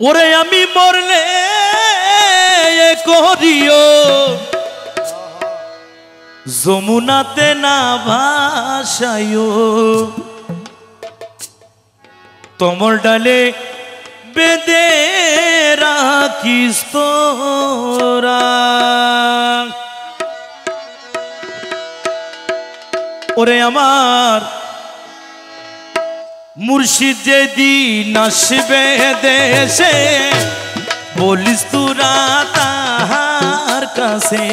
ওরে আমি মরলে করিও যমুনাতে না ভাসাইও তোমার ডালে বেঁধে রাখিস তোরা। ওরে আমার মুর্শিদ যেদিন আসবে দেশে বলিস তোরা তাহার কাছে।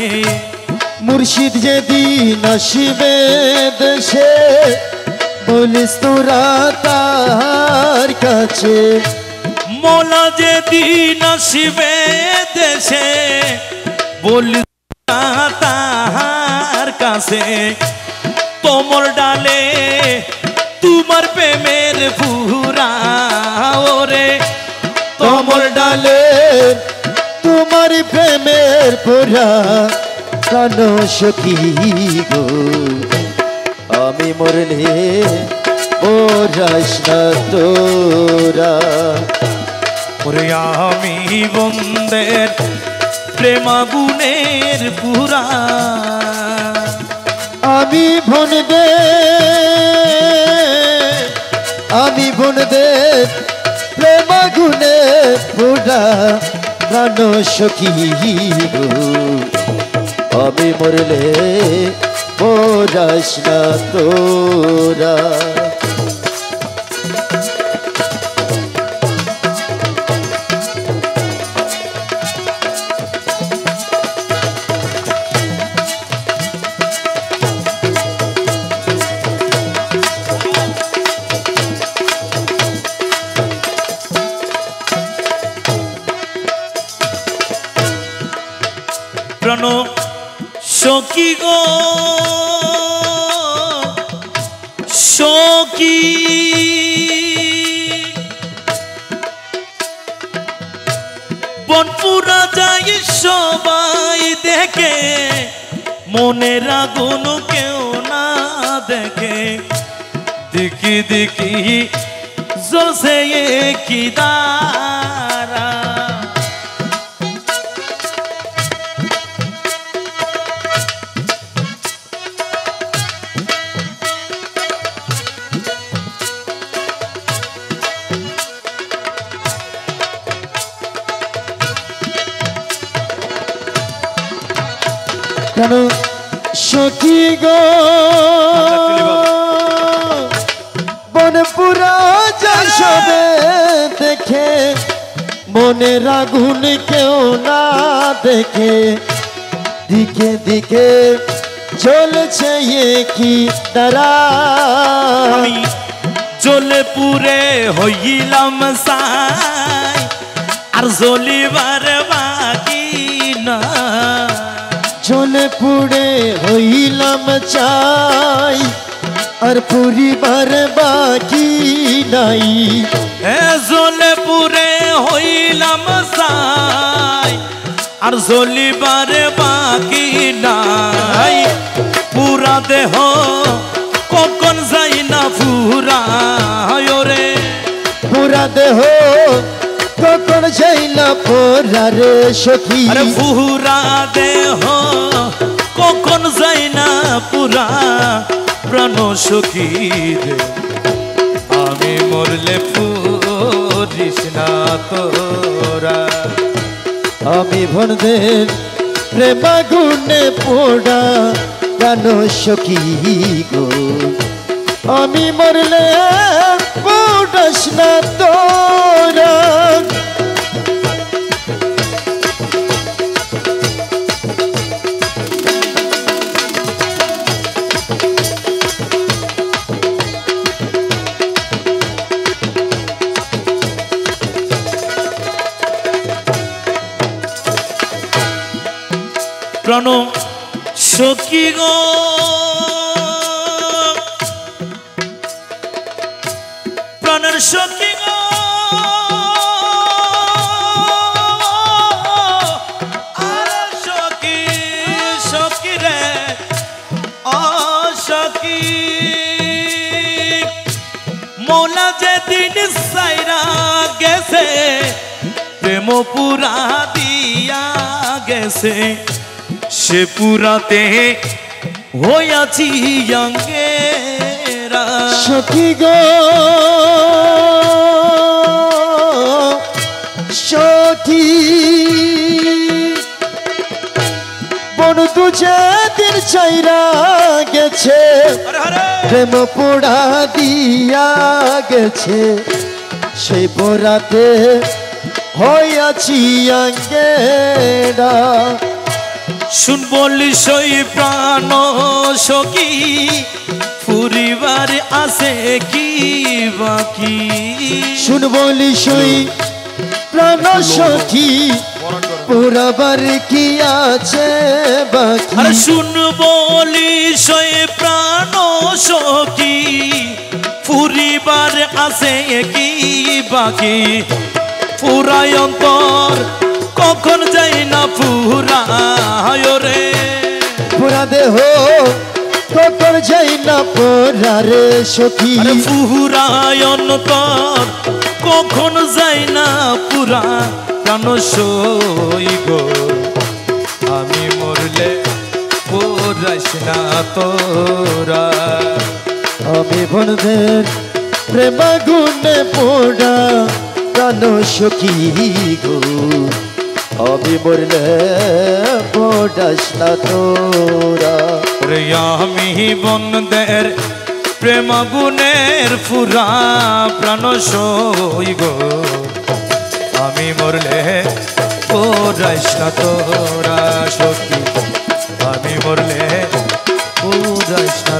মুর্শিদ যেদিন আসবে দেশে বলিস তোরা তাহার কাছে। মৌলা যেদিন আসবে দেশে বলিস তোরা তাহার কাছে। তোমার ডালে তোমার প্রেমের ফুরা ওরে তোমার ডালে তোমার প্রেমের পুরা প্রাণ সখী গো আমি মরলে ওরাস না তোরা। ওরে আমি বন্দের প্রেমাগুনের পুরা আমি বনদে প্রেমাগুনে পুরা প্রাণ সখী গো আমি মরলে ওরাস না তোরা। প্রাণ সখী গো সখী বনপুরা যাই সবাই দেখে মনের আগুন কেউ না দেখে। দেখি দেখি জ্বলছে কি দারা কেন সখী গো বনপুরা যাবে দেখে মনের আগুন কেউ না দেখে। দিকে দিকে চলছে কি তারা আমি জ্বলে পুরে হইলাম সাই আর জ্বলিবার বাকি না। জ্বলে পুড়ে হইলাম চাই আর পরিবার বাকি নাই। জ্বলে পুরে হইলাম সাই আর জ্বলিবার বাকি নাই। পুরা দেহ কখন যাই না পুরা রে পুরা দেহ কখন যাই না পোরা রে সখী। আরে পুরা দেহ কখন যাই না পুরা প্রাণ সখী রে আমি মরলে পুরিস না তোরা। আমি বনদের প্রেমাগুনে পোড়া প্রাণ সখী গো আমি মরলে পোড়াস না তোরা। প্রাণ সখী গো প্রাণের সখী গো আর সখী সখী রে অসখী মৌলা যেদিন সাইরা গেছে প্রেম পুরা দিয়া গেছে সে পুরাতে হইয়াছি অঙ্গেরা সখী গো সখী বন্ধু যেদিন চাইরা গেছে প্রেম পোড়া দিয়া গেছে সেই পোড়াতে হইয়াছি অঙ্গেরা শুন বলি সই প্রাণ সখী পরিবার আছে কি বাকি শুন বলি সই প্রাণ সখী পুরাবার কি আছে বাকি আরে শুন বলি সই প্রাণ সখী পরিবার আছে কি বাকি পুরাই অন্তর কখন যাই না পুরায় রে পুরা দেহ কখন যাই না পোড়া রে সখী আরে পুরাই অন্তর কখন যাই না পুরা প্রাণ সই গো আমি মরলে পুরাইস না তোরা আমি বন্ধের প্রেম গুণে পোড়া প্রাণ সখী গো আমি মরলে পোড়াস না তোরা রে আমি বন্ধের প্রেম গুণের ফুরা প্রাণ সই গো আমি মরলে পুরাইস না তোরা সখী আমি মরলে পুরাইস না